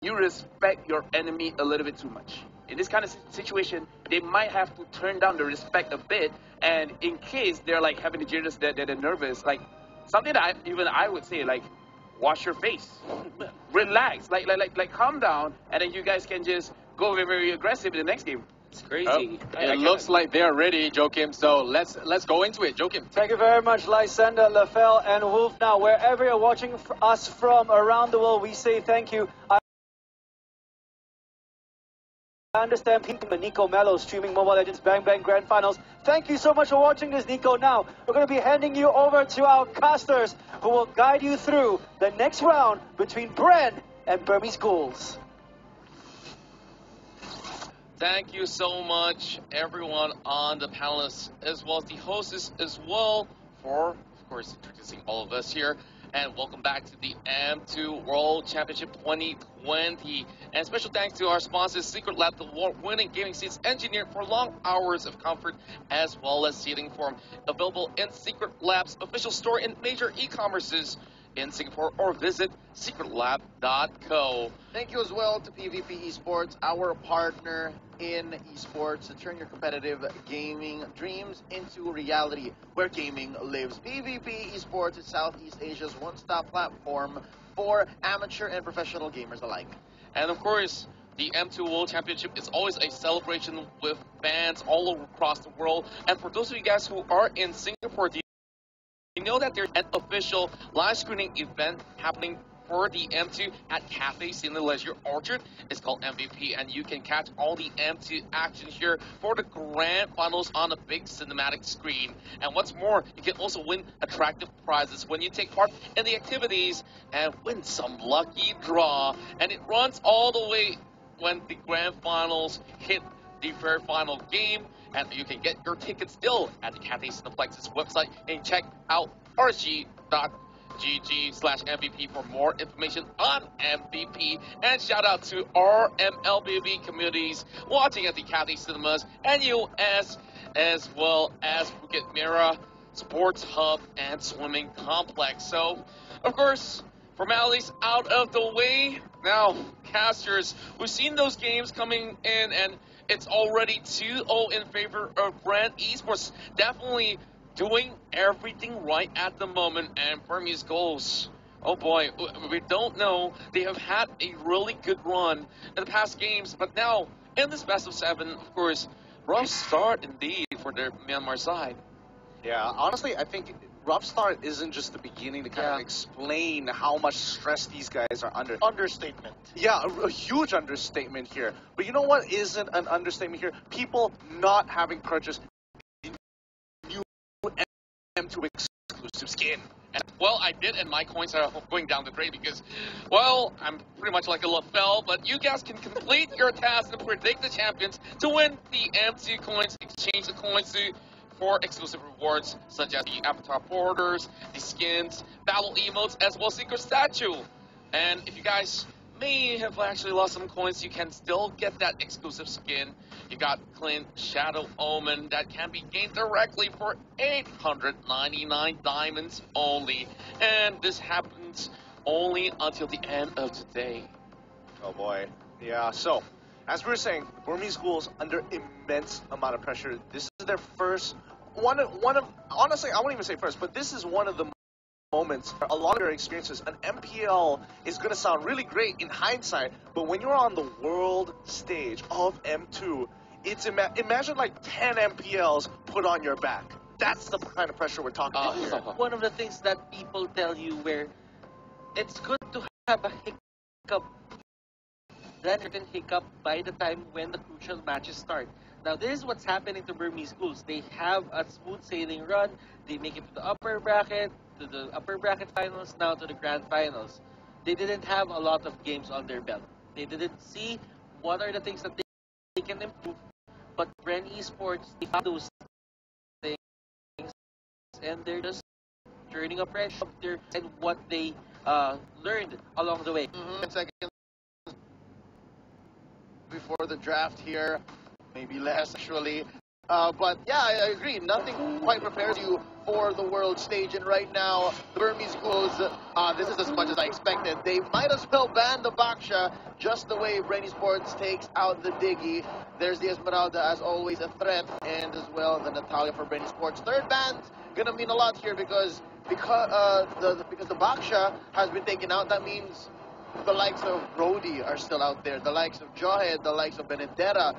you respect your enemy a little bit too much. In this kind of situation, they might have to turn down the respect a bit, and in case they're like having the jitters, they're nervous, like something that I would say, like, wash your face, relax, like calm down, and then you guys can just go very, very aggressive in the next game. It's crazy. It looks like they're ready, Joachim. So let's go into it, Joachim. Thank you very much, Lysander, Lafell, and Wolf. Now, wherever you're watching us from around the world, we say thank you. I understand people, Nico Mello streaming Mobile Legends Bang Bang Grand Finals. Thank you so much for watching this, Nico. Now, we're going to be handing you over to our casters who will guide you through the next round between BREN and BURMESE GHOULS. Thank you so much, everyone on the panelists, as well as the hosts as well, for, of course, introducing all of us here. And welcome back to the M2 World Championship 2020. And special thanks to our sponsors, Secret Lab, the award-winning gaming seats engineered for long hours of comfort, as well as seating form. Available in Secret Lab's official store in major e-commerces in Singapore, or visit secretlab.co. Thank you as well to PvP Esports, our partner in esports, to turn your competitive gaming dreams into reality, where gaming lives. PvP Esports is Southeast Asia's one-stop platform for amateur and professional gamers alike. And of course, the M2 World Championship is always a celebration with fans all across the world. And for those of you guys who are in Singapore, you know that there's an official live screening event happening for the M2 at Cafe Cinema Leisure Orchard. It's called MVP, and you can catch all the M2 action here for the grand finals on a big cinematic screen. And what's more, you can also win attractive prizes when you take part in the activities and win some lucky draw. And it runs all the way when the grand finals hit the very final game. And you can get your tickets still at the Cathay Cineplex's website and check out rsg.gg/MVP for more information on MVP. And shout out to our MLBB communities watching at the Cathay Cinemas and US, as well as Bukit Merah Sports Hub and Swimming Complex. So, of course, formalities out of the way. Now, casters, we've seen those games coming in, and it's already 2-0 in favor of BREN Esports. Definitely doing everything right at the moment. And BURMESE GHOULS, oh boy, we don't know. They have had a really good run in the past games, but now in this best of 7, of course, rough start indeed for their Myanmar side. Yeah, honestly, I think rough start isn't just the beginning to kind of explain how much stress these guys are under. Understatement. Yeah, a huge understatement here. But you know what isn't an understatement here? People not having purchased the new M2 exclusive skin. And, well, I did, and my coins are going down the drain because, well, I'm pretty much like a Lafell, but you guys can complete your task and predict the champions to win the M2 coins, exchange the coins for exclusive rewards such as the avatar borders, the skins, battle emotes, as well as secret statue. And if you guys may have actually lost some coins, you can still get that exclusive skin. You got Clint Shadow Omen that can be gained directly for 899 diamonds only. And this happens only until the end of today. Oh boy. Yeah, so as we were saying, BURMESE GHOULS under immense amount of pressure. This is their first one of honestly, I won't even say first, but this is one of the moments where a lot of their experiences. An MPL is going to sound really great in hindsight, but when you're on the world stage of M2, it's imagine like 10 MPLs put on your back. That's the kind of pressure we're talking about here. One of the things that people tell you where it's good to have a hiccup, that certain hiccup by the time when the crucial matches start. Now, this is what's happening to BURMESE GHOULS. They have a smooth sailing run. They make it to the upper bracket finals, now to the grand finals. They didn't have a lot of games on their belt. They didn't see what are the things that they can improve. But BREN Esports, they found those things, and they're just turning up fresh and what they learned along the way. 10 seconds before the draft here, maybe less actually. But yeah, I agree. Nothing quite prepares you for the world stage. And right now, the Burmese Ghouls, this is as much as I expected. They might as well ban the Baksha just the way BREN Esports takes out the Diggy. There's the Esmeralda as always a threat, and as well the Natalia for BREN Esports. Third ban's gonna mean a lot here because the Baksha has been taken out. That means the likes of Brody are still out there, the likes of Johed, the likes of Benedetta.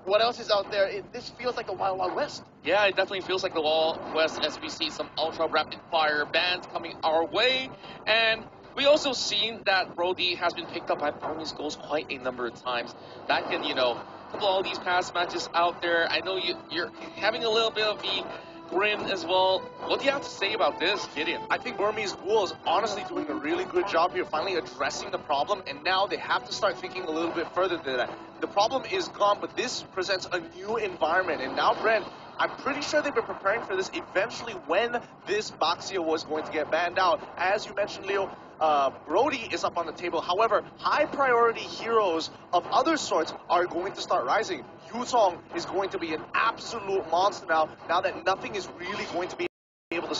What else is out there? This feels like the Wild Wild West. Yeah, it definitely feels like the Wild West as we see some ultra rapid fire bans coming our way. And we also seen that Brody has been picked up by Burmese Ghouls quite a number of times. Back in, couple of all these past matches out there. I know you're having a little bit of the grin as well. What do you have to say about this, Gideon? I think Burmese Ghouls honestly doing a really good job here, finally addressing the problem, and now they have to start thinking a little bit further than that. The problem is gone, but this presents a new environment, and now BREN, I'm pretty sure they've been preparing for this eventually when this Baxia was going to get banned out. As you mentioned, Leo, Brody is up on the table. However, high priority heroes of other sorts are going to start rising. Yutong is going to be an absolute monster now that nothing is really going to be able to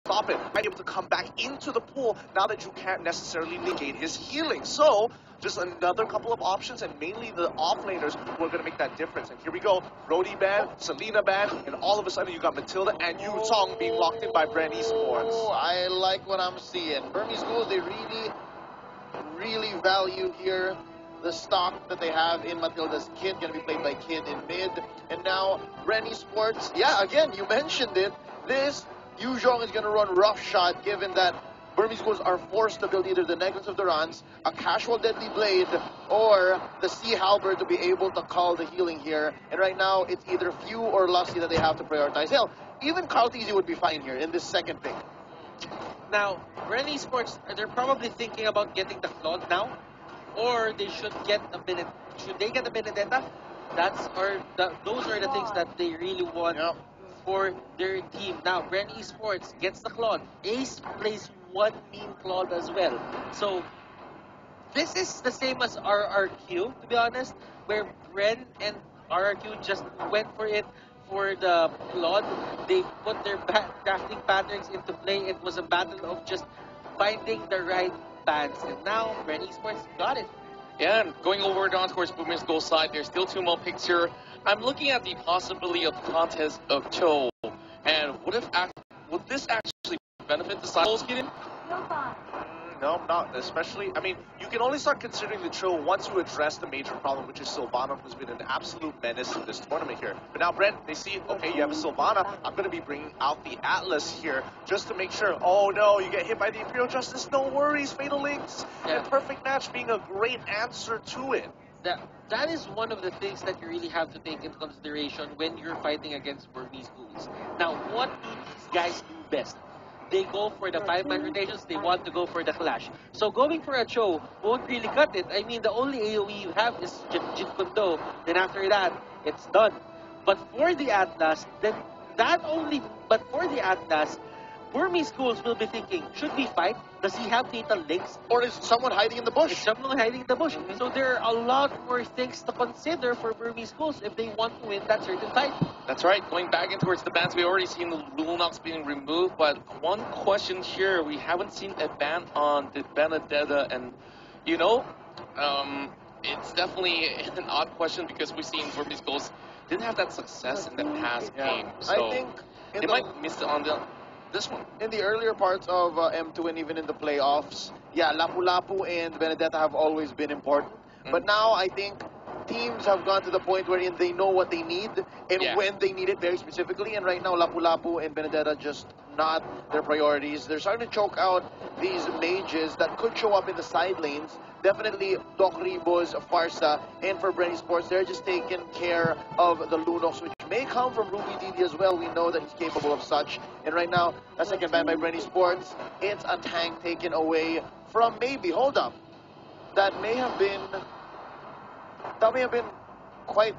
stop it. Might be able to come back into the pool now that you can't necessarily negate his healing. So, just another couple of options, and mainly the offlaners who are going to make that difference. And here we go, Brody ban, Selena ban, and all of a sudden you got Matilda and Yutong being locked in by BREN Esports. Oh, I like what I'm seeing. Burmese Ghouls, they really value here the stock that they have in Matilda's Kid, going to be played by Kid in mid. And now, BREN Esports, yeah, again, you mentioned it. This, Yu Zhong is going to run roughshod, given that Burmese Ghouls are forced to build either the Necklace of Durance, a casual Deadly Blade, or the Sea Halberd to be able to call the healing here. And right now, it's either Few or Lusty that they have to prioritize. Hell, even Carl Teasy would be fine here in this second pick. Now, BREN Esports, they're probably thinking about getting the Claude now, or they should get a Benedetta. Should they get a Benedetta? Those are the things that they really want for their team. Now, BREN Esports gets the Claude. Ace plays one mean Claude as well. So, this is the same as RRQ, to be honest, where BREN and RRQ just went for it for the Claude. They put their crafting patterns into play. It was a battle of just finding the right bans. And now, BREN Esports got it. Yeah, and going over down towards Burmese Ghouls side, there's still two more picks here. I'm looking at the possibility of contest of Cho. And would this actually benefit the side? Gideon? No, not especially. I mean, you can only start considering the Cho once you address the major problem, which is Sylvana, who's been an absolute menace in this tournament here. But now, BREN, they see, okay, you have a Sylvana. I'm going to be bringing out the Atlas here just to make sure. Oh, no, you get hit by the Imperial Justice. No worries. Fatal Links and Perfect Match being a great answer to it. That is one of the things that you really have to take into consideration when you're fighting against Burmese Ghouls. Now, what do these guys do best? They go for the 5-man rotations, they want to go for the clash. So going for a Cho won't really cut it. I mean, the only AoE you have is Jit Kundo. Then after that, it's done. But for the Atlas, Burmese Ghouls will be thinking, should we fight? Does he have fatal links? Or is someone hiding in the bush? Is someone hiding in the bush? So there are a lot more things to consider for Burmese Ghouls if they want to win that certain fight. That's right. Going back in towards the bans, we already seen the Lunox being removed. But one question here, we haven't seen a ban on the Benedetta. And, it's definitely an odd question because we've seen Burmese Ghouls didn't have that success in the past game. So I think they might miss it on this one. In the earlier parts of M2 and even in the playoffs, Lapu-Lapu and Benedetta have always been important. But now I think teams have gone to the point wherein they know what they need and when they need it very specifically. And right now, Lapu-Lapu and Benedetta just not their priorities. They're starting to choke out these mages that could show up in the side lanes. Definitely Doc Ribos, Farsa, and for BREN Esports, they're just taking care of the Lunox, which may come from Ruby Didi as well. We know that he's capable of such. And right now, a second ban by BREN Esports. It's a tank taken away from maybe, hold up. That may have been quite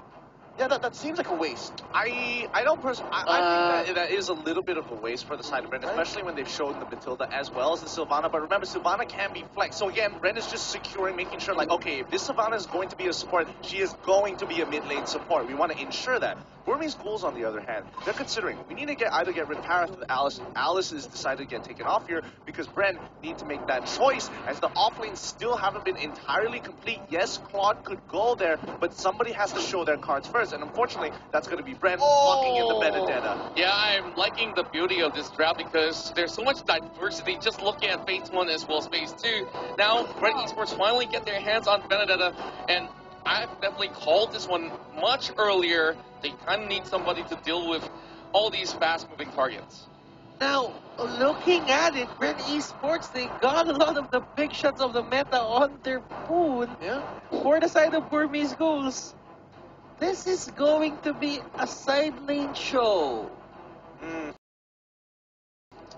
Yeah, that seems like a waste. I don't personally. I think that is a little bit of a waste for the side of Ren, especially when they've shown the Matilda as well as the Sylvana. But remember, Sylvana can be flexed. So again, Ren is just securing, making sure, like, okay, if this Sylvana is going to be a support, she is going to be a mid lane support. We want to ensure that. Burmese Ghouls, on the other hand, they're considering we need to either get rid of Parath or Alice. Alice is decided to get taken off here because Bren need to make that choice as the off lanes still haven't been entirely complete. Yes, Claude could go there, but somebody has to show their cards first, and unfortunately, that's going to be Bren locking in the Benedetta. Yeah, I'm liking the beauty of this draft because there's so much diversity just looking at Phase 1 as well as Phase 2. Now, BREN Esports finally get their hands on Benedetta, and I've definitely called this one much earlier. They kind of need somebody to deal with all these fast-moving targets. Now, looking at it, BREN Esports, they got a lot of the big shots of the meta on their phone. Yeah. For the side of Burmese Ghouls, this is going to be a side lane show.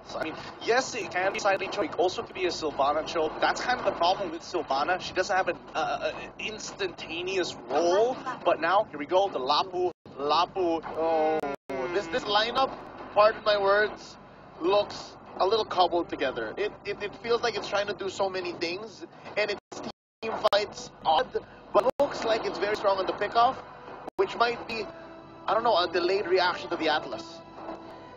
So, I mean, yes, it can be side lane show. It also could be a Sylvana show. That's kind of the problem with Sylvana. She doesn't have an instantaneous role. But now, here we go, the Lapu. Oh, this lineup, pardon my words, looks a little cobbled together. It feels like it's trying to do so many things, and its team fights odd, but looks like it's very strong on the pickoff, which might be, I don't know, a delayed reaction to the Atlas.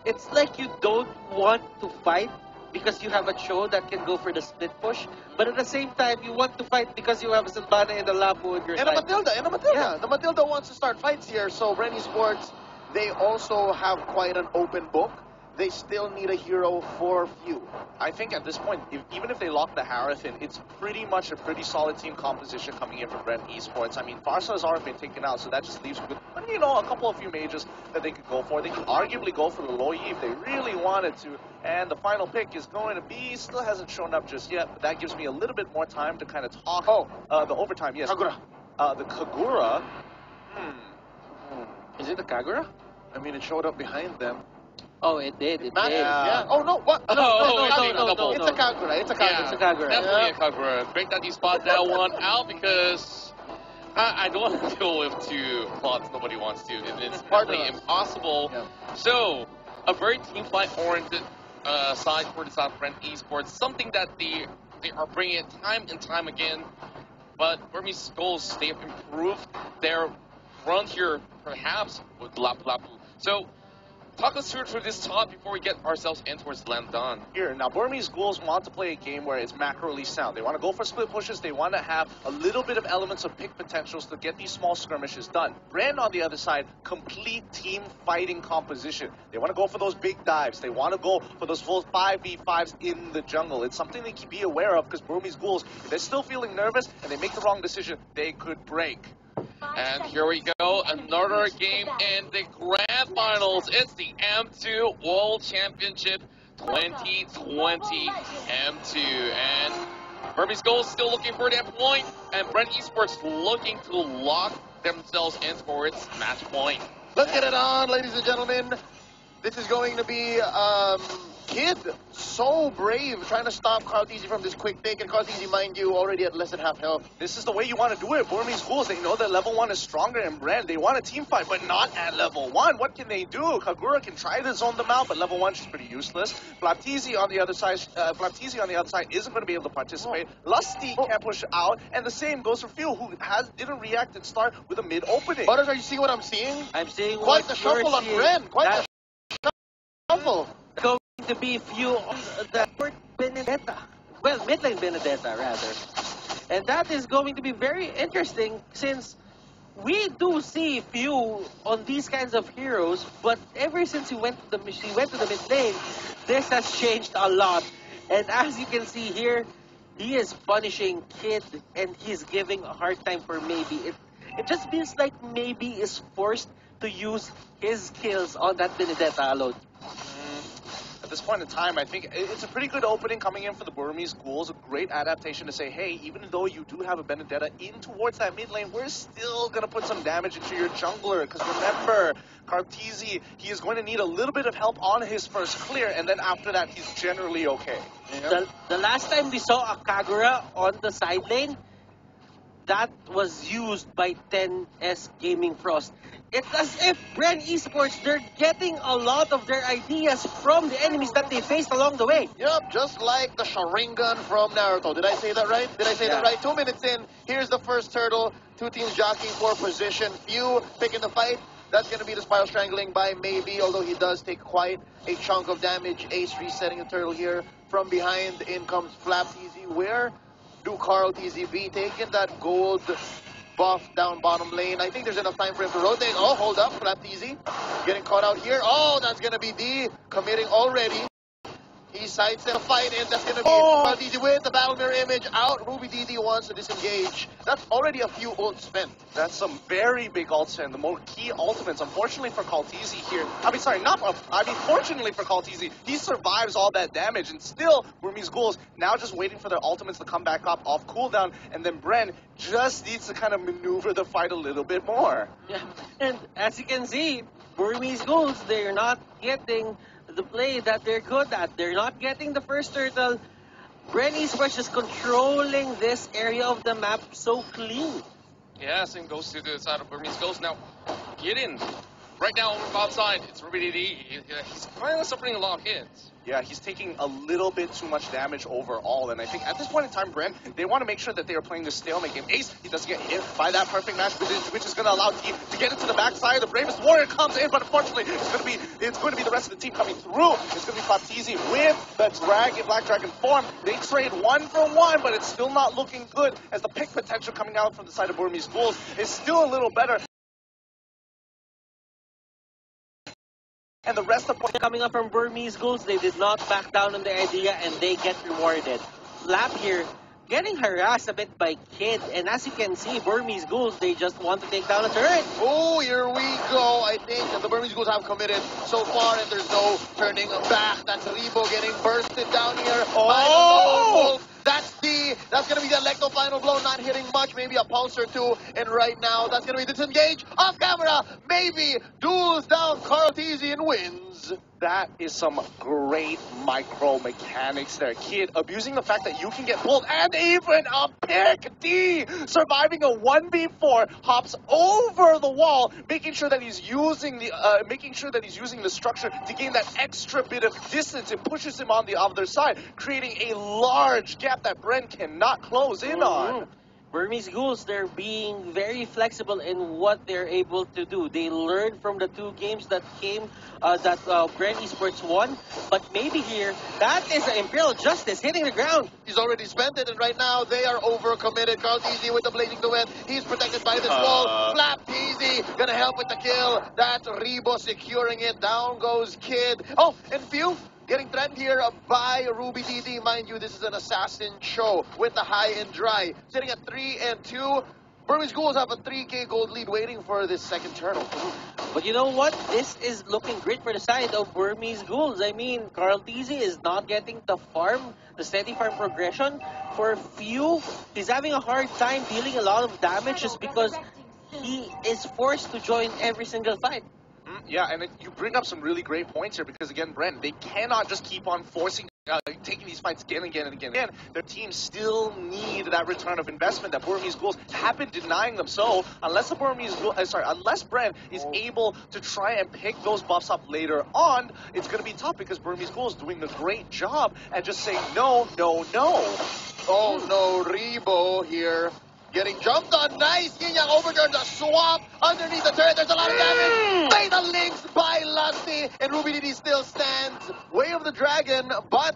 It's like you don't want to fight because you have a show that can go for the split push, but at the same time, you want to fight because you have a Sylvana and a Lapu on your And side. a Matilda. Yeah. The Matilda wants to start fights here, so BREN Esports, they also have quite an open book. They still need a hero for few. I think at this point, even if they lock the Harith in, it's pretty much a pretty solid team composition coming in from BREN Esports. I mean, Farsa has already been taken out, so that just leaves with, you know, a few mages that they could go for. They could arguably go for the Loyi if they really wanted to. And the final pick is going to be, still hasn't shown up just yet, but that gives me a little bit more time to kind of talk. The overtime, yes. Kagura. The Kagura. Is it the Kagura? I mean, it showed up behind them. Oh, it did. It Not, did. yeah. Oh, no, what? No, It's a Kagura. It's a Kagura. Yeah, It's a Kagura. definitely a Kagura. Great that you spot that one out because I don't want to deal with two plots nobody wants to. It's partly impossible. Yeah. So, a very team fight-oriented side for the South BREN Esports, something that they are bringing it time and time again. But Burmese Ghouls, they have improved their run here, perhaps, with Lapu Lapu. So, talk us through this talk before we get ourselves in towards Landon. Here, now Burmese Ghouls want to play a game where it's macroly sound. They want to go for split pushes. They want to have a little bit of elements of pick potentials to get these small skirmishes done. BREN, on the other side, complete team fighting composition. They want to go for those big dives. They want to go for those full 5v5s in the jungle. It's something they can be aware of because Burmese Ghouls, if they're still feeling nervous and they make the wrong decision, they could break. And here we go, another game in the Grand Finals. It's the M2 World Championship 2020 M2. And Burmese Ghouls still looking for that point, and BREN Esports looking to lock themselves in for its match point. Let's get it on, ladies and gentlemen. This is going to be Kid, so brave, trying to stop Cloudeasy from this quick pick, and Cloudeasy, mind you, already at less than half health. This is the way you want to do it. Burmese Ghouls, they know that level 1 is stronger in BREN. They want a team fight, but not at level 1. What can they do? Kagura can try to zone them out, but level 1, she's pretty useless. Cloudeasy on the other side, isn't going to be able to participate. Lusty can't push out, and the same goes for Phil, who didn't react and start with a mid opening. Butters, are you seeing what I'm seeing? I'm seeing Quite what the you're shuffle on seeing. BREN. Quite the shuffle. Going to be few on the court Benedetta. Well, mid lane Benedetta, rather. And that is going to be very interesting since we do see few on these kinds of heroes, but ever since he went to the mid lane, this has changed a lot. And as you can see here, he is punishing Kid and he's giving a hard time for Maybe. It just feels like Maybe is forced to use his skills on that Benedetta alone. At this point in time, I think it's a pretty good opening coming in for the Burmese Ghouls. A great adaptation to say, hey, even though you do have a Benedetta in towards that mid lane, we're still going to put some damage into your jungler. Because remember, Cloudeasy, he is going to need a little bit of help on his first clear, and then after that, he's generally okay. The last time we saw a Kagura on the side lane, that was used by 10S Gaming Frost. It's as if BREN Esports, they're getting a lot of their ideas from the enemies that they faced along the way. Yep, just like the Sharingan from Naruto. Did I say that right? Did I say that right? 2 minutes in, here's the first turtle. Two teams jockeying for position. Few picking the fight. That's going to be the spiral strangling by Maybe, although he does take quite a chunk of damage. Ace resetting the turtle here. From behind, in comes Flap TZ. Where do Carl TZ be? Taking that gold buff down bottom lane. I think there's enough time for him to rotate. Oh, hold up, Flap TZ. Getting caught out here. Oh, that's going to be D committing already. He sides the fight, and that's going to be DD with the battle mirror image out. Ruby DD wants to disengage. That's already a few ults spent. That's some very big ults and the more key ultimates. Unfortunately for Kaltizi here, fortunately for Kaltizi, he survives all that damage, and still Burmese Ghouls now just waiting for their ultimates to come back up off cooldown, and then BREN just needs to kind of maneuver the fight a little bit more. Yeah, and as you can see, Burmese Ghouls, they're not getting the play that they're good at. They're not getting the first turtle. BREN Esports is controlling this area of the map so clean. Yeah, same goes to the side of Burmese Ghost. Now, get in. Right now, over outside, it's Ruby DD. He's kind of suffering a lot of hits. Yeah, he's taking a little bit too much damage overall, and I think at this point in time, BREN, they want to make sure that they are playing the stalemate game. Ace, he doesn't get hit by that perfect match, which is going to allow team to get into the backside. The bravest warrior comes in, but unfortunately, it's going to be the rest of the team coming through. It's going to be Flaptizi with the dragon, Black Dragon form. They trade 1 for 1, but it's still not looking good, as the pick potential coming out from the side of Burmese Ghouls is still a little better. And the rest of coming up from Burmese Ghouls, they did not back down on the idea, and they get rewarded. Flap here getting harassed a bit by Kid, and as you can see, Burmese Ghouls, they just want to take down a turret. Oh, here we go. I think that the Burmese Ghouls have committed so far, and there's no turning back. That's Rebo getting bursted down here. Oh! That's going to be the Electo final blow, not hitting much, maybe a pulse or two. And right now, that's going to be disengage off camera. Maybe duels down Carl TZ and wins. That is some great micro mechanics there. Kid abusing the fact that you can get pulled, and even a pick D surviving a 1v4, hops over the wall, making sure that he's using the structure to gain that extra bit of distance. It pushes him on the other side, creating a large gap that BREN cannot close in on. Burmese Ghouls, they're being very flexible in what they're able to do. They learned from the 2 games that came, that BREN Esports won, but maybe here, that is Imperial Justice hitting the ground. He's already spent it, and right now, they are overcommitted. Carl TZ with the blazing duet. He's protected by this wall. Flap TZ gonna help with the kill. That's Rebo securing it. Down goes Kid. Oh, and Few getting threatened here by Ruby DD. Mind you, this is an assassin show with the high and dry. Sitting at 3 and 2. Burmese Ghouls have a 3K gold lead waiting for this second turtle. But you know what? This is looking great for the side of Burmese Ghouls. I mean, Carl TZ is not getting the steady farm progression. For Few, he's having a hard time dealing a lot of damage just because he is forced to join every single fight. Yeah, and you bring up some really great points here because, again, BREN, they cannot just keep on taking these fights again and again and again. Their teams still need that return of investment that Burmese Ghouls have been denying them. So unless BREN is able to try and pick those buffs up later on, it's going to be tough because Burmese Ghouls doing a great job at just saying no, no, no. Oh no, Rebo here. Getting jumped on. Nice. Yin Yang overturns a swap underneath the turret. There's a lot of damage. Fatal links by Lusty. And Ruby DD still stands. Way of the Dragon, but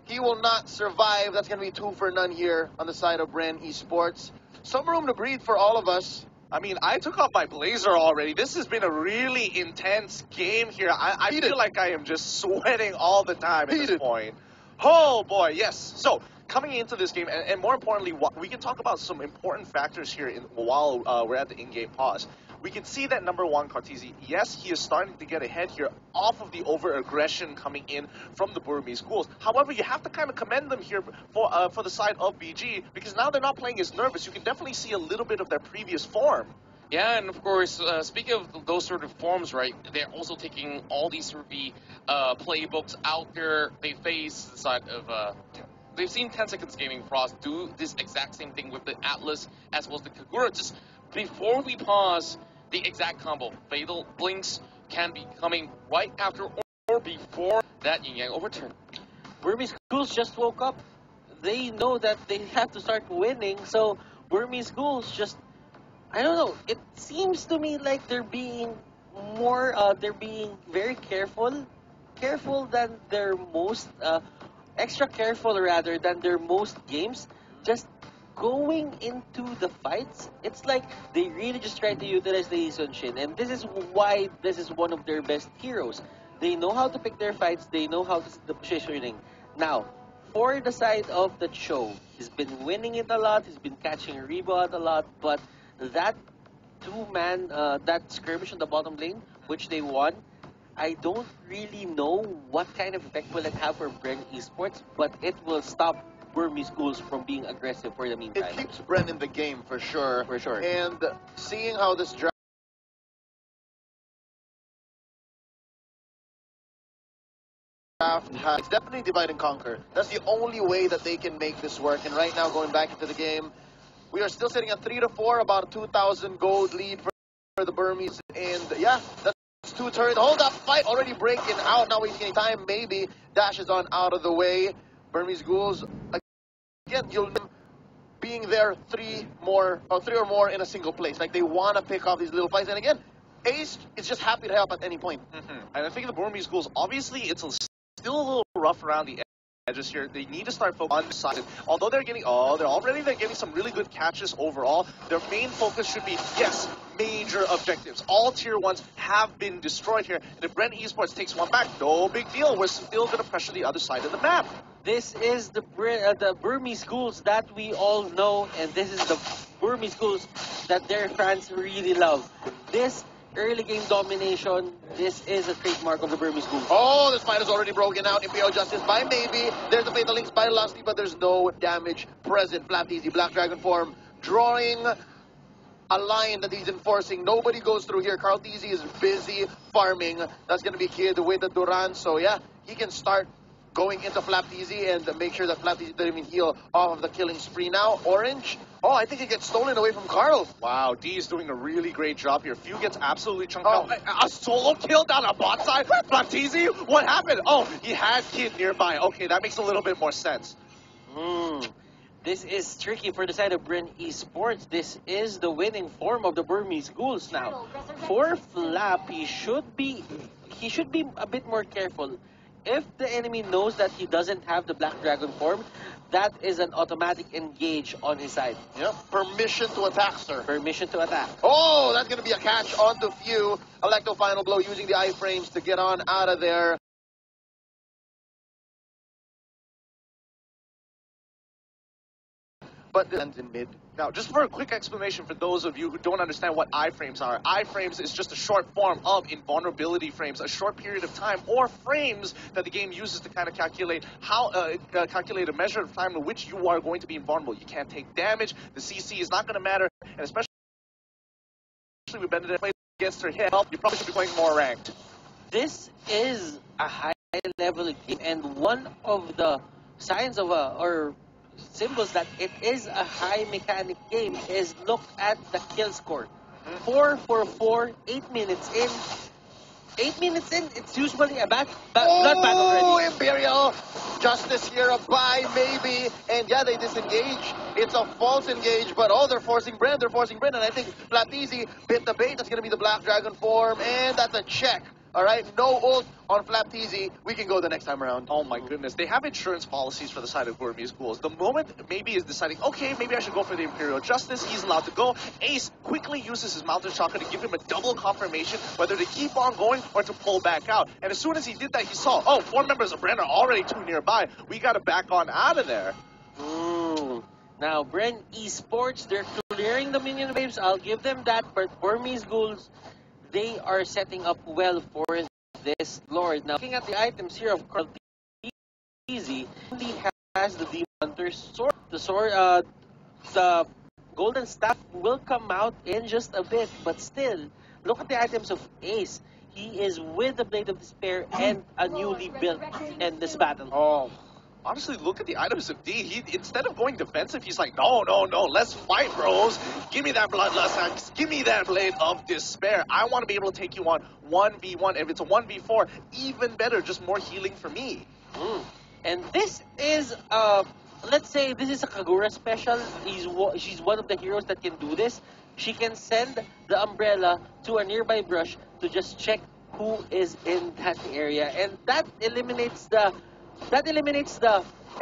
he will not survive. That's going to be 2 for none here on the side of BREN Esports. Some room to breathe for all of us. I mean, I took off my blazer already. This has been a really intense game here. I feel like I am just sweating all the time at this point. Oh boy, yes. So coming into this game, and more importantly, we can talk about some important factors here while we're at the in-game pause. We can see that number 1, Cartesi, yes, he is starting to get ahead here off of the over-aggression coming in from the Burmese Ghouls. However, you have to kind of commend them here for the side of BG, because now they're not playing as nervous. You can definitely see a little bit of their previous form. Yeah, and of course, speaking of those sort of forms, right, they're also taking all these sort of playbooks out there. They face the side of We've seen 10 Seconds Gaming Frost do this exact same thing with the Atlas as well as the Kagura. Just before we pause, the exact combo. Fatal Blinks can be coming right after or before that Yin Yang overturn. Burmese Ghouls just woke up. They know that they have to start winning, so Burmese Ghouls just, I don't know, it seems to me like they're being they're being very careful than their most, extra careful rather than their most games. Just going into the fights, it's like they really just try to utilize the Lee Sun Shin, and this is why this is one of their best heroes. They know how to pick their fights, they know how to the positioning. Now, for the side of the Cho, he's been winning it a lot, he's been catching rebound a lot, but that two-man, that skirmish on the bottom lane, which they won, I don't really know what kind of effect will it have for BREN Esports, but it will stop Burmese Ghouls from being aggressive for the meantime. It keeps BREN in the game for sure. For sure. And seeing how this draft it's definitely divide and conquer. That's the only way that they can make this work. And right now, going back into the game, we are still sitting at 3-4, about a 2,000 gold lead for the Burmese. And yeah, that's two turns. Hold up, fight already breaking out. Not wasting any time. Maybe dashes on out of the way. Burmese Ghouls, again, you'll being there three or more in a single place. Like they want to pick off these little fights. And again, Ace is just happy to help at any point. And I think the Burmese Ghouls, obviously, it's still a little rough around the edges here. They need to start focusing on the side. Although they're getting some really good catches overall. Their main focus should be, yes, major objectives. All tier 1s have been destroyed here. And if BREN Esports takes one back, no big deal. We're still going to pressure the other side of the map. This is the Burmese Ghouls that we all know, and this is the Burmese Ghouls that their fans really love. This early game domination, this is a trademark of the Burmese Ghouls. Oh, this fight is already broken out. Imperial Justice by Maybe. There's the Fatal Links by Lusty, but there's no damage present. Flap Easy, Black Dragon form, drawing a line that he's enforcing. Nobody goes through here. Carl Teasy is busy farming. That's going to be Kid with the Duran. So yeah, he can start going into Flap Easy and make sure that Flap Easy doesn't even heal off of the killing spree now. Orange. Oh, I think it gets stolen away from Carl. Wow, D is doing a really great job here. Few gets absolutely chunked out. A solo kill down a bot side? Flaptizi? What happened? Oh, he had Kid nearby. Okay, that makes a little bit more sense. This is tricky for the side of BREN Esports. This is the winning form of the Burmese Ghouls now. For Flap, he should be a bit more careful. If the enemy knows that he doesn't have the Black Dragon form, that is an automatic engage on his side. Yep. Permission to attack, sir. Permission to attack. Oh, that's going to be a catch onto Few. Electro final blow using the iframes to get on out of there. But the ends in mid. Now, just for a quick explanation for those of you who don't understand what iframes are, iframes is just a short form of invulnerability frames, a short period of time, or frames that the game uses to kind of calculate how calculate a measure of time in which you are going to be invulnerable. You can't take damage, the CC is not going to matter, and especially with Benedict playing against her hit, you probably should be playing more ranked. This is a high-level game, and one of the signs of or symbols that it is a high mechanic game is look at the kill score. 4-4-4, 8 minutes in. 8 minutes in, it's usually a blood battle already. Imperial Justice here by Maybe. And yeah, they disengage. It's a false engage, but they're forcing BREN. And I think Flaptizi bit the bait. That's going to be the Black Dragon form, and that's a check. All right, no ult on Flaptizi. We can go the next time around. Oh my goodness, they have insurance policies for the side of Burmese Ghouls. The moment Maybe is deciding, okay, maybe I should go for the Imperial Justice, he's allowed to go. Ace quickly uses his Mountain Chakra to give him a double confirmation whether to keep on going or to pull back out. And as soon as he did that, he saw, oh, 4 members of BREN are already too nearby. We got to back on out of there. Now, BREN Esports, they're clearing the minion waves. I'll give them that, but Burmese Ghouls, they are setting up well for this Lord. Now, looking at the items here of Carl Teasy, he has the Demon Hunter's sword. The Golden Staff will come out in just a bit, but still, look at the items of Ace. He is with the Blade of Despair and a newly built Endless Battle. Oh, Honestly, look at the items of D. He, instead of going defensive, he's like, no, no, no, let's fight, bros. Give me that bloodlust axe. Give me that blade of despair. I want to be able to take you on 1v1. If it's a 1v4, even better, just more healing for me. And this is, let's say this is a Kagura special. She's one of the heroes that can do this. She can send the umbrella to a nearby brush to just check who is in that area. And that eliminates the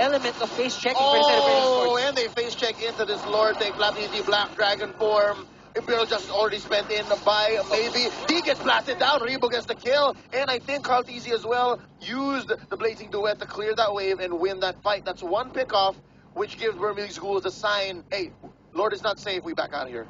element of face checking for Oh, esports. and they face check into this Lord. They Flappy the Black Dragon form. Imperial Justice already spent in by maybe. He gets blasted down. Rebo gets the kill. And I think Carl Tizzy as well used the Blazing Duet to clear that wave and win that fight. That's one pickoff, which gives Burmese Ghouls a sign. Hey, Lord is not safe. We back out of here.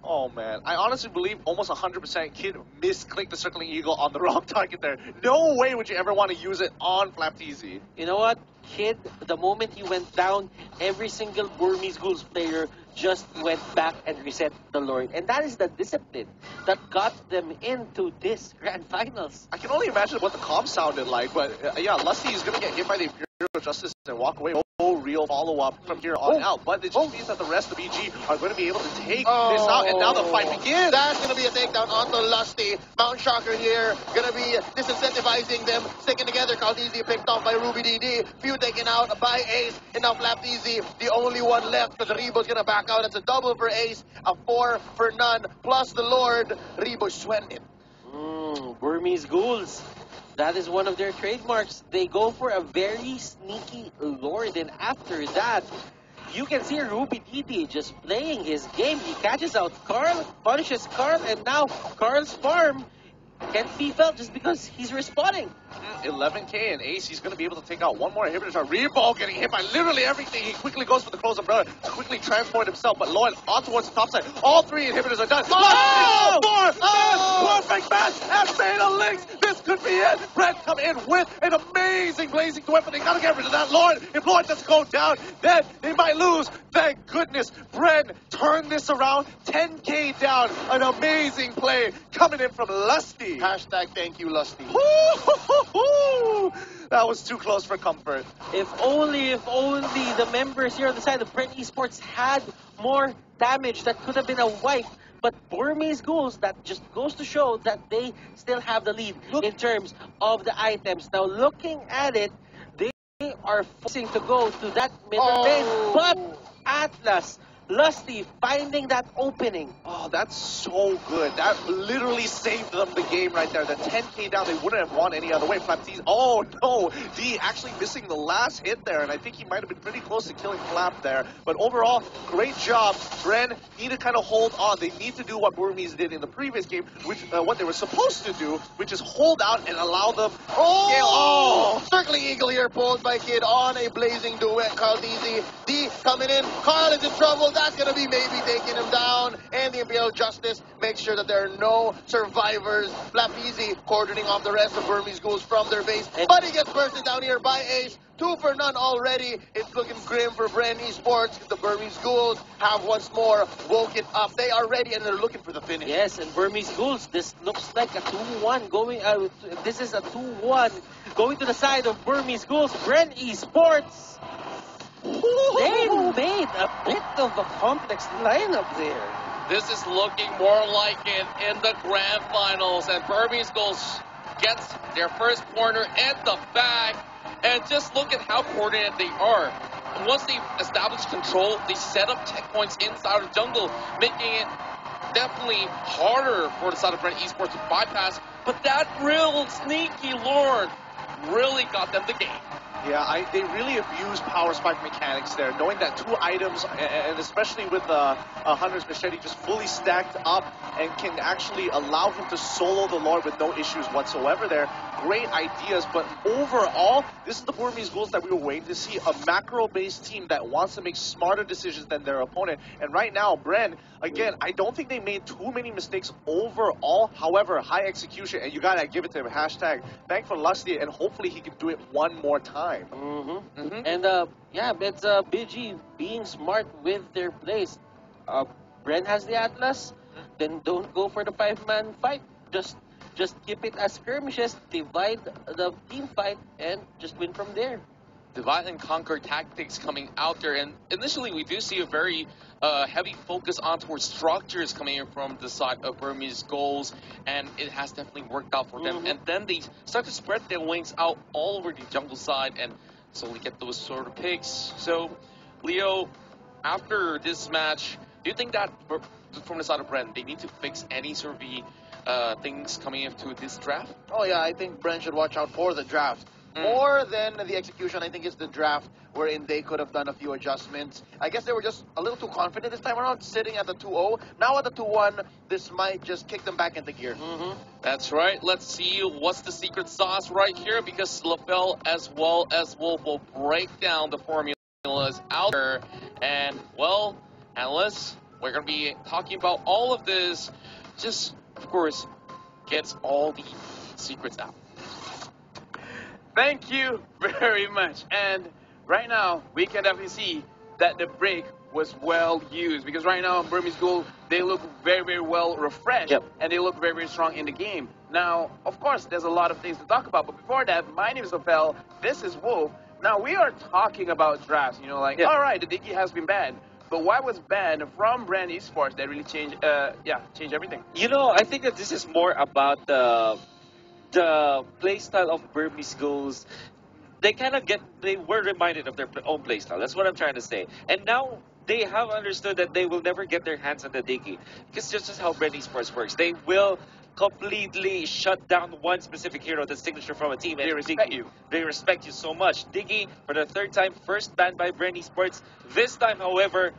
Oh, man. I honestly believe almost 100% Kid misclicked the Circling Eagle on the wrong target there. No way would you ever want to use it on Flapteezy. You know what, Kid? The moment he went down, every single Burmese Ghouls player just went back and reset the Lord. And that is the discipline that got them into this Grand Finals. I can only imagine what the comm sounded like, but yeah, Lusty is going to get hit by the Imperial Justice and walk away. No real follow-up from here on out, but it just means that the rest of BG are going to be able to take this out, and now the fight begins. That's going to be a takedown onto Lusty. Mount Shocker here, going to be disincentivizing them, sticking together. Caldeezy picked off by Ruby DD. Few taken out by Ace, and now Flapteezy, the only one left, because Rebo's going to back out. It's a double for Ace, a 4 for none, plus the Lord. Rebo sweating it. Burmese Ghouls. That is one of their trademarks. They go for a very sneaky Lord, and after that, you can see Ruby DD just playing his game. He catches out Carl, punishes Carl, and now Carl's farm can't be felt just because he's respawning. 11k and Ace, he's going to be able to take out one more inhibitor. Rebo getting hit by literally everything. He quickly goes for the close umbrella to quickly transport himself, but Lloyd on towards the top side. All 3 inhibitors are done. Perfect match at Fatal Links. This could be it. BREN come in with an amazing blazing weapon. They got to get rid of that Lloyd. If Lloyd doesn't go down, then they might lose. Thank goodness. BREN turned this around. 10k down. An amazing play coming in from Lusty. Hashtag thank you, Lusty. That was too close for comfort. If only the members here on the side of BREN Esports had more damage, that could have been a wipe. But Burmese Ghouls, that just goes to show that they still have the lead in terms of the items. Now, looking at it, they are forcing to go to that middle lane. But Atlas, Lusty finding that opening. Oh, that's so good. That literally saved them the game right there. The 10k down, they wouldn't have won any other way. Flapteezy, oh no, D actually missing the last hit there, and I think he might have been pretty close to killing Flap there. But overall, great job. BREN need to kind of hold on. They need to do what Burmese did in the previous game, which what they were supposed to do, which is hold out and allow them scale. Oh! Circling Eagle here pulled by Kid on a blazing duet. Carl DZ. D coming in. Carl is in trouble. That's going to be maybe taking him down. And the Imperial Justice makes sure that there are no survivors. Flapteezy cordoning off the rest of Burmese Ghouls from their base. But he gets bursted down here by Ace. 2 for none already. It's looking grim for BREN Esports. The Burmese Ghouls have once more woke it up. They are ready and they're looking for the finish. Yes, and Burmese Ghouls, this looks like a 2-1 going. This is a 2-1 going to the side of Burmese Ghouls. BREN Esports. They made a bit of a complex lineup there. This is looking more like it in the Grand Finals, and Burmese Ghouls gets their first corner at the back. And just look at how coordinated they are. And once they establish control, they set up checkpoints inside of jungle, making it definitely harder for the side of BREN Esports to bypass. But that real sneaky Lord really got them the game. Yeah, they really abuse power spike mechanics there, knowing that 2 items, and especially with Hunter's Machete just fully stacked up and can actually allow him to solo the Lord with no issues whatsoever there. Great ideas, but overall, this is the Burmese Ghouls that we were waiting to see, a macro-based team that wants to make smarter decisions than their opponent. And right now, BREN, again, I don't think they made too many mistakes overall. However, high execution, and you gotta give it to him. Hashtag thank for Lusty, and hopefully he can do it one more time. And yeah, it's BG being smart with their plays. BREN has the Atlas, then don't go for the 5-man fight. Just keep it as skirmishes, divide the team fight, and just win from there. divide and conquer tactics coming out there. And initially, we do see a very heavy focus on towards structures coming in from the side of Burmese goals, and it has definitely worked out for them. And then they start to spread their wings out all over the jungle side and slowly get those sort of picks. So, Leo, after this match, do you think that from the side of BREN, they need to fix any sort of things coming into this draft? Oh yeah, I think BREN should watch out for the draft. More than the execution, I think it's the draft wherein they could have done a few adjustments. I guess they were just a little too confident this time around, sitting at the 2-0. Now at the 2-1, this might just kick them back into gear. That's right. Let's see what's the secret sauce right here, because LaFell as well as Wolf will break down the formulas out there. And, well, analysts, we're going to be talking about all of this. Just, of course, gets all the secrets out. Thank you very much. And right now, we can definitely see that the break was well used, because right now, Burmese Gold, they look very, very well refreshed, and they look very, very strong in the game. Now, of course, there's a lot of things to talk about, but before that, my name is Lafell, this is Wolf. Now, we are talking about drafts, you know, like, all right, the Diggy has been banned, but why was banned from BREN Esports that really changed, changed everything? You know, I think that this is more about the playstyle of Burmese Goals. They were reminded of their own playstyle. That's what I'm trying to say. And now they have understood that they will never get their hands on the Diggy, because this is how BREN Esports works. They will completely shut down one specific hero, the signature from a team. They respect you. They respect you so much. Diggy, for the third time, first banned by BREN Esports. This time, however,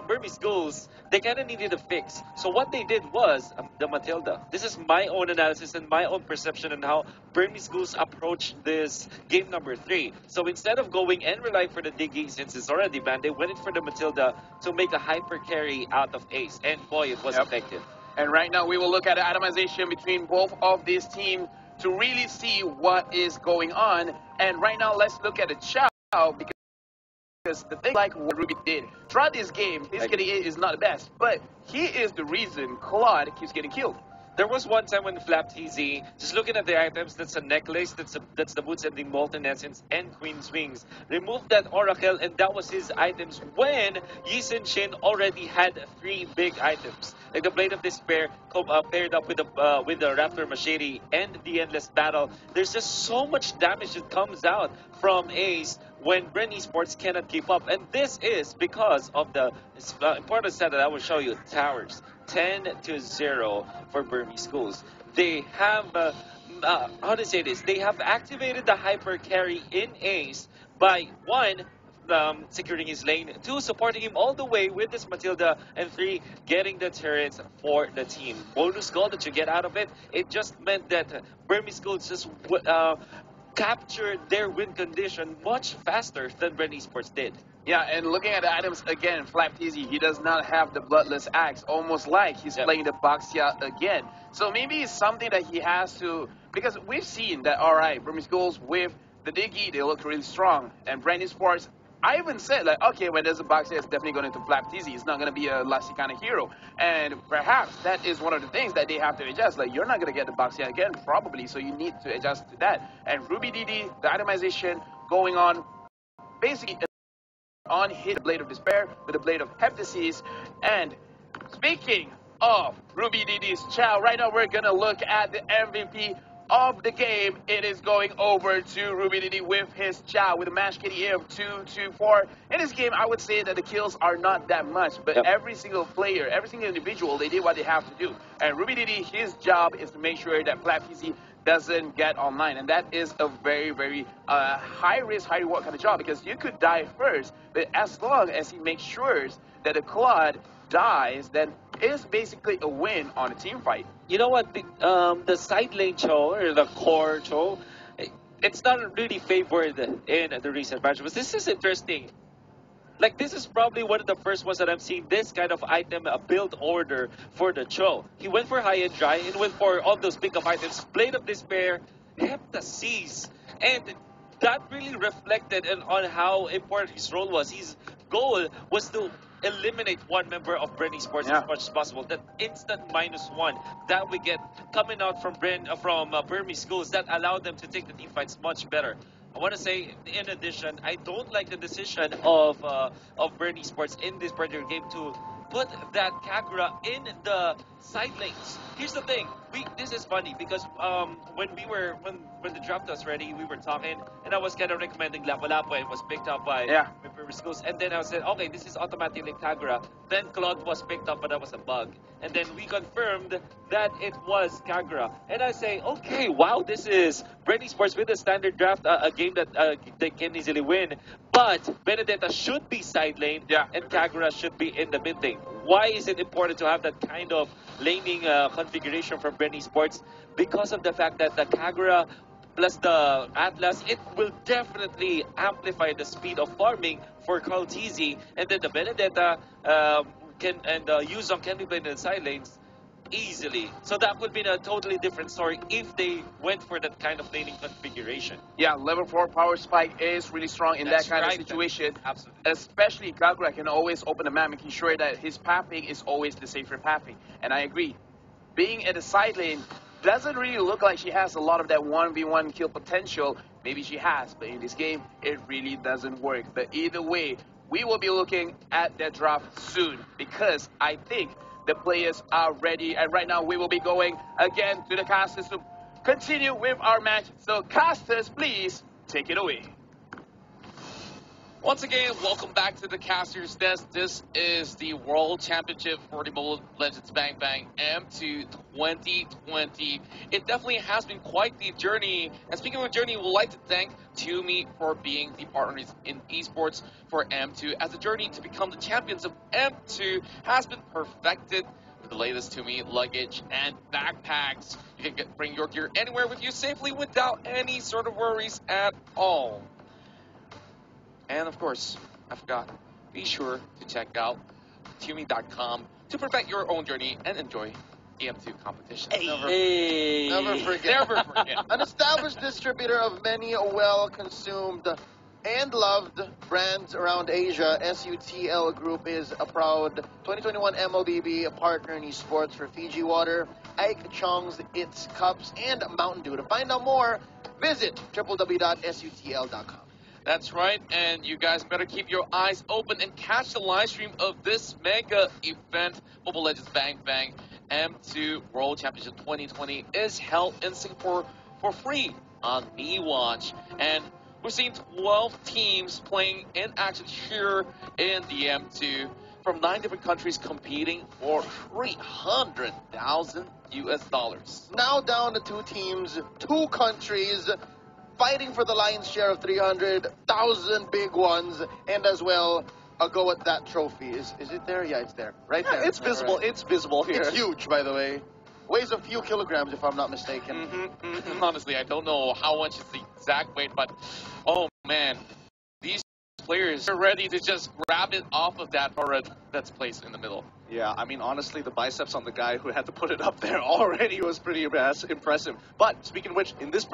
Burmese Goals, they kind of needed a fix. So what they did was the Matilda. This is my own analysis and my own perception on how Burmese Goals approached this game number 3. So instead of going and relying for the Diggy, since it's already banned, they went in for the Matilda to make a hyper carry out of Ace. And boy, it was effective. And right now, we will look at the atomization between both of these teams to really see what is going on. And right now, let's look at the Chow, because the thing like what Ruby did throughout this game, his killing is not the best, but he is the reason Claude keeps getting killed. There was one time when Flap TZ, just looking at the items, that's a necklace, that's the boots ending Molten Essence and Queen's Wings. Removed that Oracle, and that was his items when Yi Sin Shin already had 3 big items. Like the Blade of Despair paired up with the Raptor Machete and the Endless Battle. There's just so much damage that comes out from Ace when BREN Esports cannot keep up. And this is because of the important stat that I will show you, towers. 10-0 for Burmese Goals. They have, how to say this, they have activated the hyper carry in Ace by 1, securing his lane, 2, supporting him all the way with this Matilda, and 3, getting the turrets for the team. Bonus goal that you get out of it, it just meant that Burmese Goals just captured their win condition much faster than BREN Esports did. Yeah, and looking at the items again, Flap TZ, he does not have the Bloodless Axe, almost like he's playing the Boxia again. So maybe it's something that he has to, because we've seen that, all right, Burmese Goals with the Diggy, they look really strong. And BREN Esports, I even said, like, okay, when there's a Boxia, it's definitely going to Flap TZ. It's not going to be a Lassie kind of hero. And perhaps that is one of the things that they have to adjust. Like, you're not going to get the Boxia again, probably, so you need to adjust to that. And Ruby DD, the itemization going on, basically on his Blade of Despair with the Blade of Heptasis. And speaking of Ruby DD's Chow, right now we're going to look at the MVP of the game. It is going over to Ruby DD with his Chow with a match KDA of 2-2-4. In this game, I would say that the kills are not that much, but every single player, every single individual, they did what they have to do. And Ruby DD, his job is to make sure that Flap TZ doesn't get online, and that is a very, very high risk, high reward kind of job, because you could die first, but as long as he makes sure that the Claude dies, then it's basically a win on a team fight. You know what, the side lane Cho, or the core Cho, it's not really favored in the recent match, but this is interesting. Like, this is probably one of the first ones that I'm seeing this kind of item, a build order for the Cho. He went for high and dry, and went for all those pickup items, Blade of Despair, Heptasis, and that really reflected on how important his role was. His goal was to eliminate one member of BREN Esports as much as possible. That instant -1 that we get coming out from Burmese Goals, that allowed them to take the team fights much better. I want to say, in addition, I don't like the decision of BREN Esports in this particular game to put that Kagura in the side lanes. Here's the thing. This is funny because when the draft was ready, we were talking, and I was kind of recommending Lapu-Lapu. It was picked up by BREN Schools, and then I said, okay, this is automatically Kagura. Then Claude was picked up, but that was a bug. And then we confirmed that it was Kagura. And I say, okay, wow, this is BREN Esports with a standard draft, a game that they can easily win. But Benedetta should be side lane, and Kagura should be in the mid lane. Why is it important to have that kind of laning configuration from BREN Esports? Because of the fact that the Kagura plus the Atlas, it will definitely amplify the speed of farming for Carl TZ, and then the Benedetta Yuzong can be played in the side lanes easily. So that would be a totally different story if they went for that kind of laning configuration. Yeah, level 4 power spike is really strong in that kind of situation. Absolutely. Especially Kagura can always open the map, making sure that his pathing is always the safer pathing. And I agree. Being at the side lane doesn't really look like she has a lot of that 1v1 kill potential. Maybe she has, but in this game, it really doesn't work. But either way, we will be looking at that draft soon because I think the players are ready. And right now, we will be going again to the casters to continue with our match. So casters, please take it away. Once again, welcome back to the Casters Desk. This is the World Championship for the Mobile Legends Bang Bang M2 2020. It definitely has been quite the journey. And speaking of journey, we'd like to thank Tumi for being the partners in esports for M2, as the journey to become the champions of M2 has been perfected with the latest Tumi luggage and backpacks. You can bring your gear anywhere with you safely without any sort of worries at all. And of course, I forgot, be sure to check out Tumi.com to perfect your own journey and enjoy the M2 competition. Never forget. Never forget. An established distributor of many well-consumed and loved brands around Asia, SUTL Group is a proud 2021 MLBB partner in esports for Fiji Water, Ike Chong's It's Cups, and Mountain Dew. To find out more, visit www.sutl.com. That's right, and you guys better keep your eyes open and catch the live stream of this mega event. Mobile Legends Bang Bang M2 World Championship 2020 is held in Singapore for free on MeWatch. And we're seeing 12 teams playing in action here in the M2 from 9 different countries competing for $300,000 US. Now down to 2 teams, 2 countries, fighting for the lion's share of 300,000 big ones, and as well a go at that trophy. Is it there? Yeah, it's there. Right there. It's visible. Right. It's visible here. It's huge, by the way. Weighs a few kilograms, if I'm not mistaken. Honestly, I don't know how much is the exact weight, but oh man, these players are ready to just grab it off of that turret that's placed in the middle. Yeah, I mean, honestly, the biceps on the guy who had to put it up there already was pretty impressive. But speaking of which, in this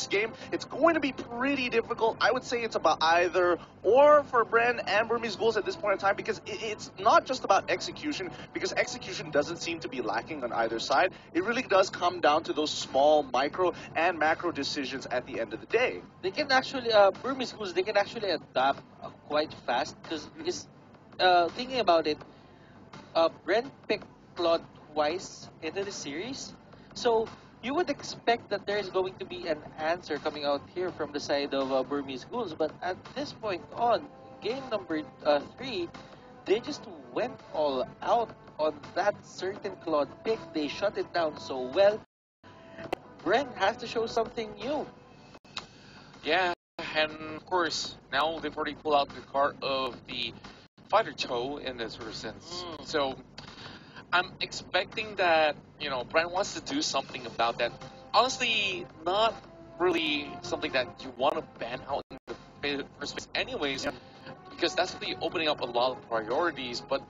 game, it's going to be pretty difficult. I would say it's about either or for BREN and BURMESE GHOULS at this point in time, because it's not just about execution, because execution doesn't seem to be lacking on either side. It really does come down to those small micro and macro decisions at the end of the day. They can actually, BURMESE GHOULS, they can actually adapt quite fast, because thinking about it, BREN picked Claude twice into the series, so you would expect that there is going to be an answer coming out here from the side of BURMESE GHOULS, but at this point on, game number 3, they just went all out on that certain Claude pick. They shut it down so well. BREN has to show something new. Yeah, and of course, now they've already pulled out the card of the fighter toe in this sort of sense. So I'm expecting that, BREN wants to do something about that. Honestly, not really something that you want to ban out in the first place anyways, because that's really opening up a lot of priorities. But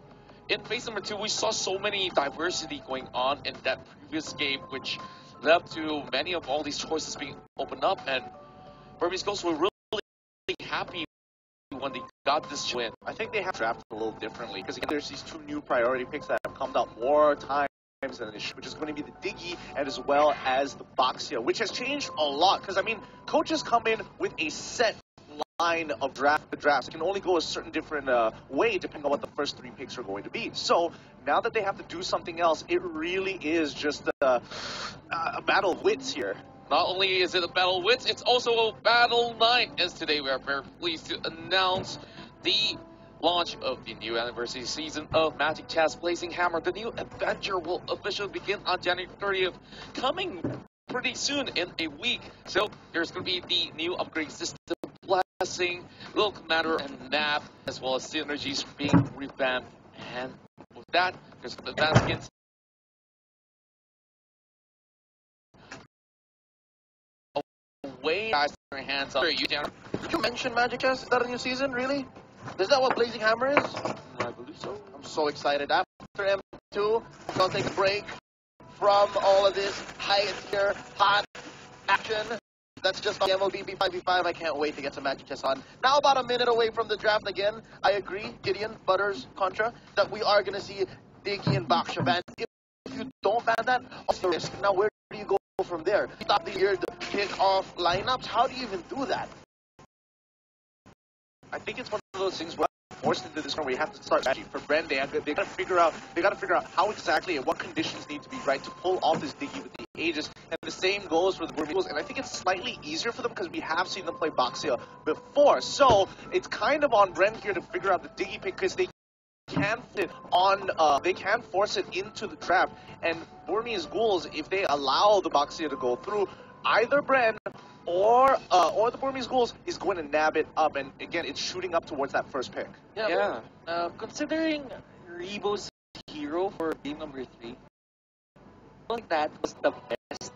in phase number 2, we saw so many diversity going on in that previous game, which led to many of all these choices being opened up, and BURMESE GHOULS were really happy when they got this win. I think they have drafted a little differently, because again, there's these 2 new priority picks that have come out more time which is going to be the Diggy and as well as the Boxia, which has changed a lot. Because, I mean, coaches come in with a set line of drafts. It can only go a certain different way depending on what the first 3 picks are going to be. So now that they have to do something else, it really is just a battle of wits here. Not only is it a battle of wits, it's also a battle night, as today we are very pleased to announce the launch of the new anniversary season of Magic Chess Blazing Hammer. The new adventure will officially begin on January 30th, coming pretty soon in a week. So there's going to be the new upgrade system, Blessing, Little Commander, and Nap, as well as synergies being revamped. And with that, there's the advanced skins. Way guys their hands up. Did you mention Magic Chess? Is that a new season, really? Is that what Blazing Hammer is? I believe so. I'm so excited. After M2, I'll take a break from all of this high-tier, hot action. That's just the MLB B5v5. I can't wait to get some Magic Chess on. Now about a minute away from the draft again. I agree, Gideon, Butters, Contra, that we are going to see Diggy and Baksha ban. If you don't ban that, what's the risk? Now where do you go from there? Stop the year to pick off lineups. How do you even do that? I think it's one of those things where we're forced into this one where you have to start strategy. For BREN, they got to figure out how exactly and what conditions need to be right to pull off this Diggy with the Aegis. And the same goes for the BURMESE. And I think it's slightly easier for them because we have seen them play Boxia before. So it's kind of on BREN here to figure out the Diggy pick because they can fit on, they can force it into the draft. And BURMESE Ghouls, if they allow the Boxia to go through, either BREN or the BURMESE Ghouls is going to nab it up, and again, it's shooting up towards that first pick. Yeah. Considering Rebo's hero for game number 3, I don't think that was the best.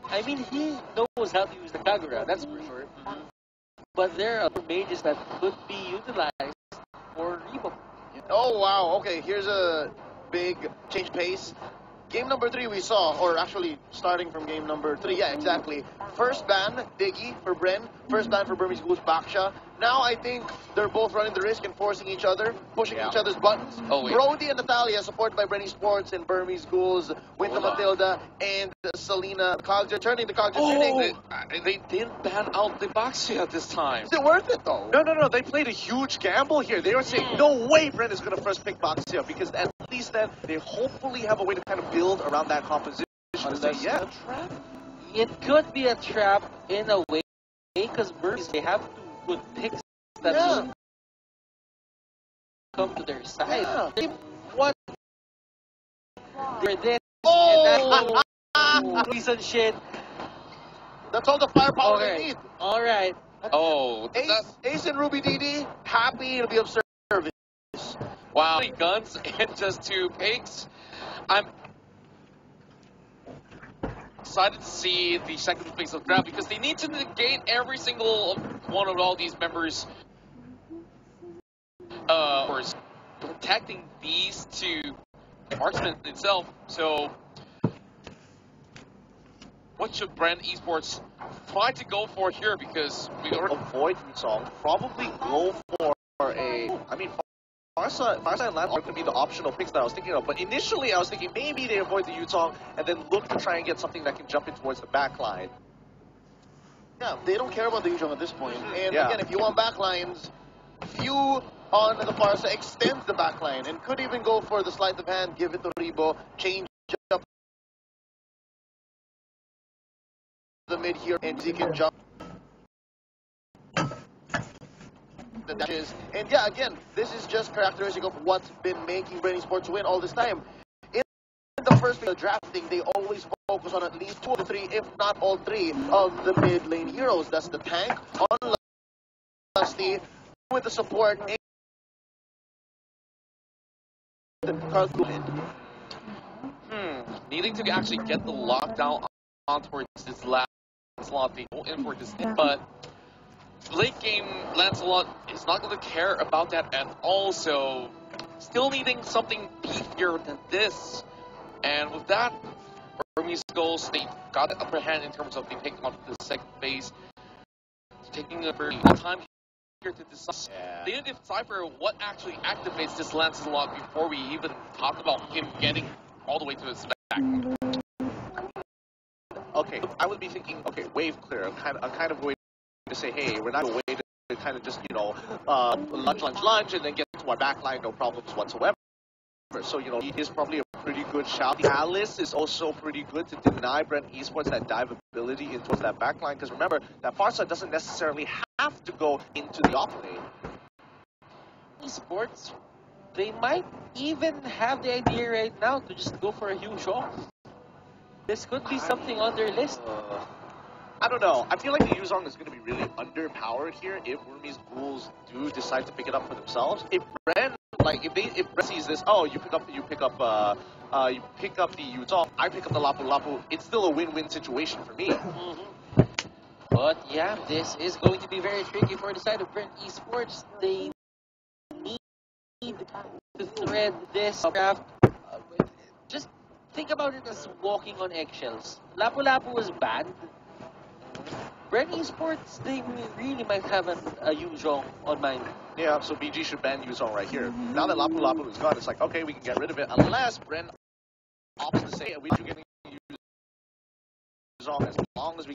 I mean, he knows how to use the Kagura, that's for sure. But there are other mages that could be utilized for Rebo. Oh, wow. Okay, here's a big change pace. Game number 3 we saw, or actually starting from game number 3, yeah, exactly. First ban, Diggy for BREN. First ban for BURMESE Ghouls, Baksha. Now I think they're both running the risk and forcing each other, pushing each other's buttons. Oh, wait. Brody and Natalia, supported by BREN ESPORTS and BURMESE Ghouls, with the Matilda and Selena. Cogs are turning, the Cogs are turning. They didn't ban out the Boxia this time. Is it worth it, though? No, they played a huge gamble here. They were saying, no way BREN is going to first pick Boxia, because at least then they hopefully have a way to kind of build around that composition. A trap? It could be a trap in a way, because BURMESE, they have to put picks that will come to their side. Yeah. What? They're this. Oh! Reason shit. That's all the firepower they need. Alright. Oh, Ace and Ruby DD, happy to be of service. wow. 3 guns and just 2 picks. I'm excited to see the second phase of draft because they need to negate every single one of all these members protecting these 2 marksmen itself. So what should BREN Esports try to go for here? Because we already avoid Yutong, probably go for Farsa and Lamp are going to be the optional picks that I was thinking of. But initially, I was thinking maybe they avoid the Yutong and then look to try and get something that can jump in towards the back line. Yeah, they don't care about the Yutong at this point. And again, if you want backlines, few on the Farsa extends the backline and could even go for the sleight of hand, give it to Rebo, change up the mid here, and he can jump the dashes. And yeah, again, this is just characteristic of what's been making BREN Esports win all this time. In the first phase of drafting, they always focus on at least 2 of the 3, if not all 3, of the mid lane heroes. That's the tank, on Lusty, with the support, needing to actually get the lockdown on towards this last slot. They go in for this, but late game Lancelot is not going to care about that at all, so still needing something beefier than this. And with that, BURMESE Ghouls, they got the upper hand in terms of they taking off the second phase, taking a very long time here to decide. They didn't decipher what actually activates this Lancelot before we even talked about him getting all the way to his back. there, a kind of way to say, hey, we're not going to wait to kind of just, lunge, and then get to our back line, no problems whatsoever. So, he is probably a pretty good shout. Alice is also pretty good to deny BREN Esports that dive ability into that back line, because remember, that far side doesn't necessarily have to go into the off lane. Esports, they might even have the idea right now to just go for a huge off. This could be something on their list. I don't know. I feel like the Yuzong is going to be really underpowered here if Burmese Ghouls do decide to pick it up for themselves. If BREN, if BREN sees this, oh, you pick up the Yuzong, I pick up the Lapu Lapu, it's still a win-win situation for me. But yeah, this is going to be very tricky for the side of BREN Esports. They need to thread this craft. Just think about it as walking on eggshells. Lapu Lapu was banned. BREN Esports, they really might have a Yuzong on mind. Yeah, so BG should ban Yuzong right here. Now that Lapu Lapu is gone, it's like, okay, we can get rid of it, unless BREN opts to say, we should get Yuzong as long as we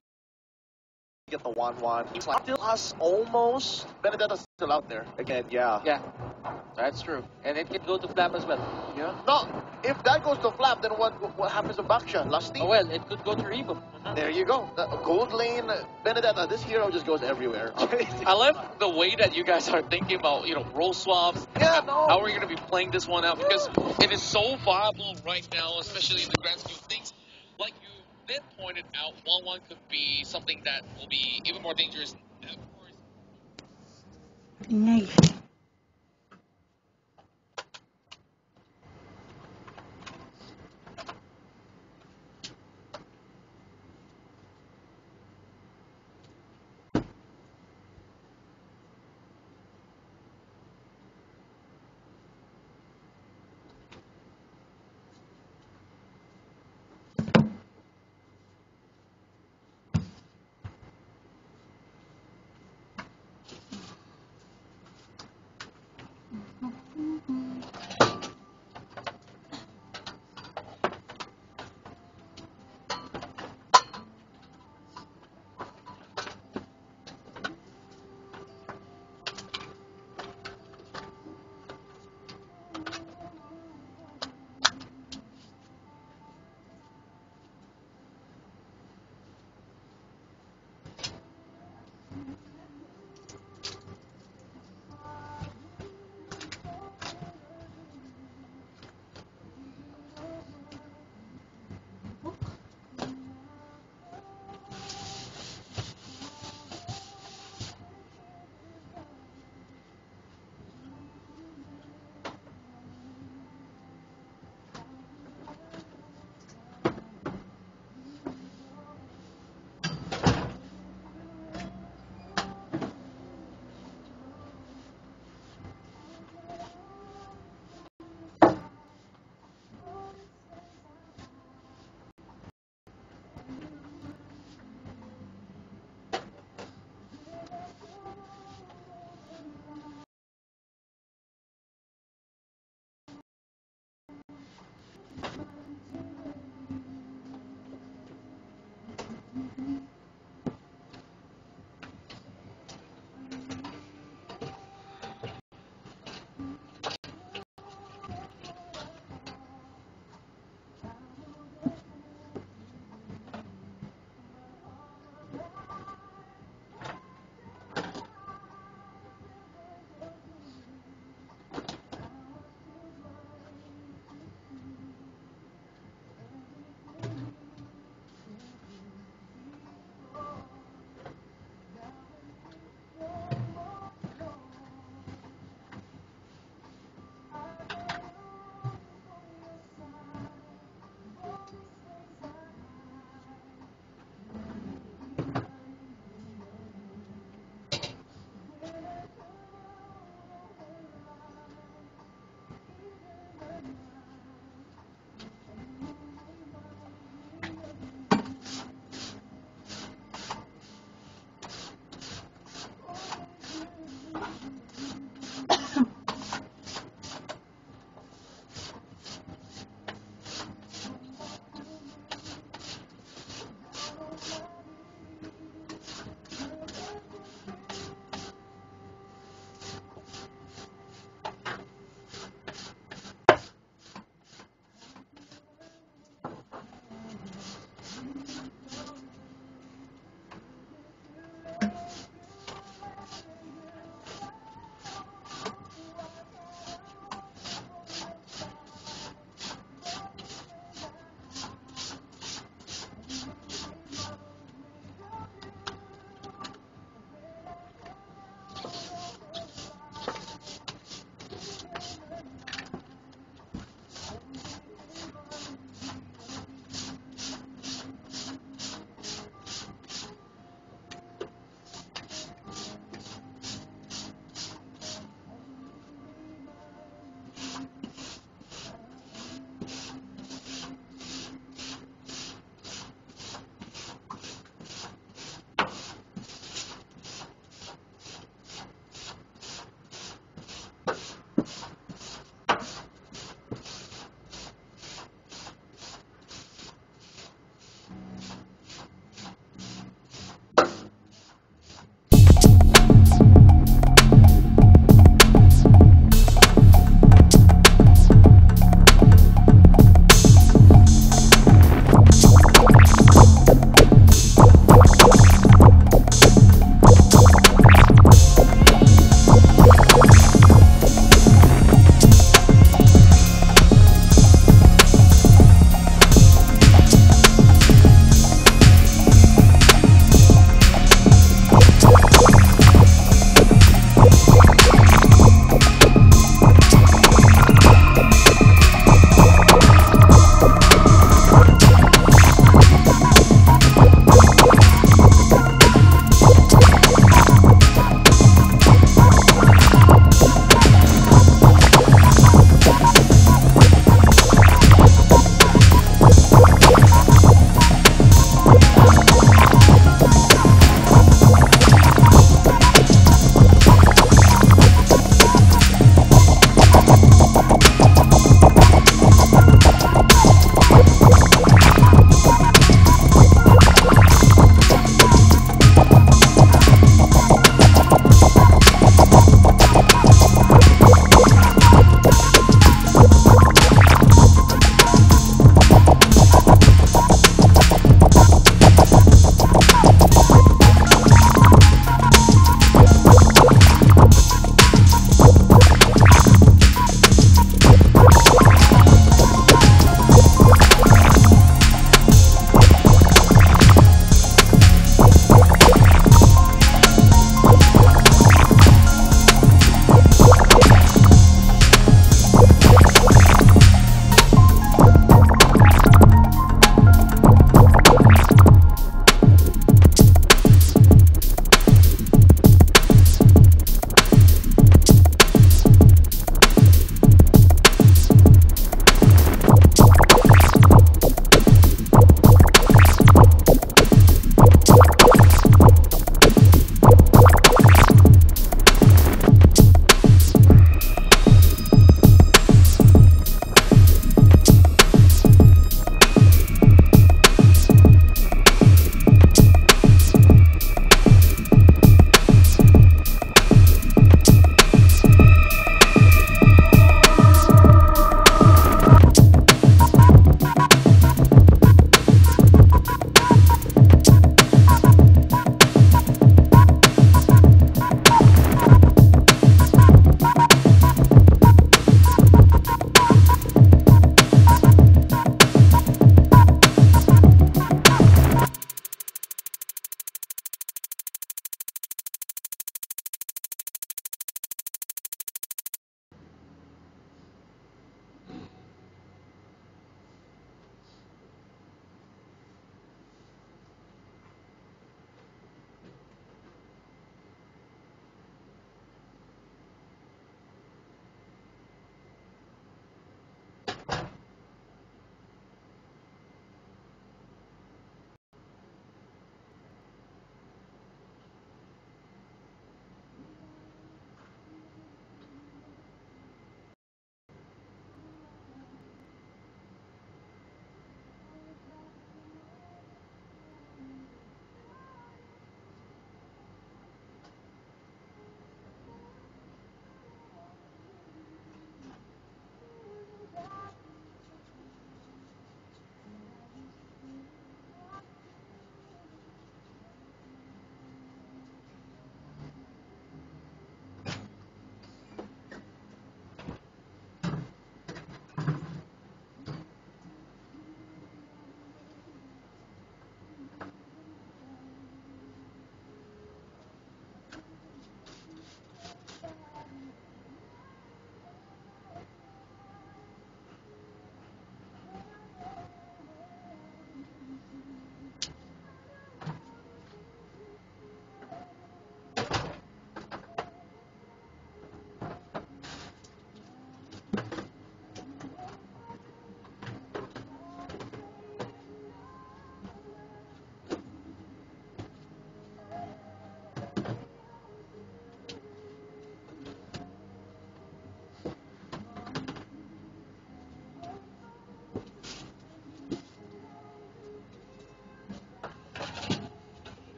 get the 1-1. He's like, still us almost. Benedetta's still out there. Again, yeah. Yeah, that's true. And it can go to Flap as well. Yeah. No, if that goes to Flap, then what happens to Baksha? Lusty? Oh, well, it could go to Revo. There you go. The gold lane, Benedetta, this hero just goes everywhere. I love the way that you guys are thinking about, role swaps. Yeah, no. How are we going to be playing this one out? Because it is so viable right now, especially in the grand scheme of things. Like you did point it out, 1-1 could be something that will be even more dangerous. And of course,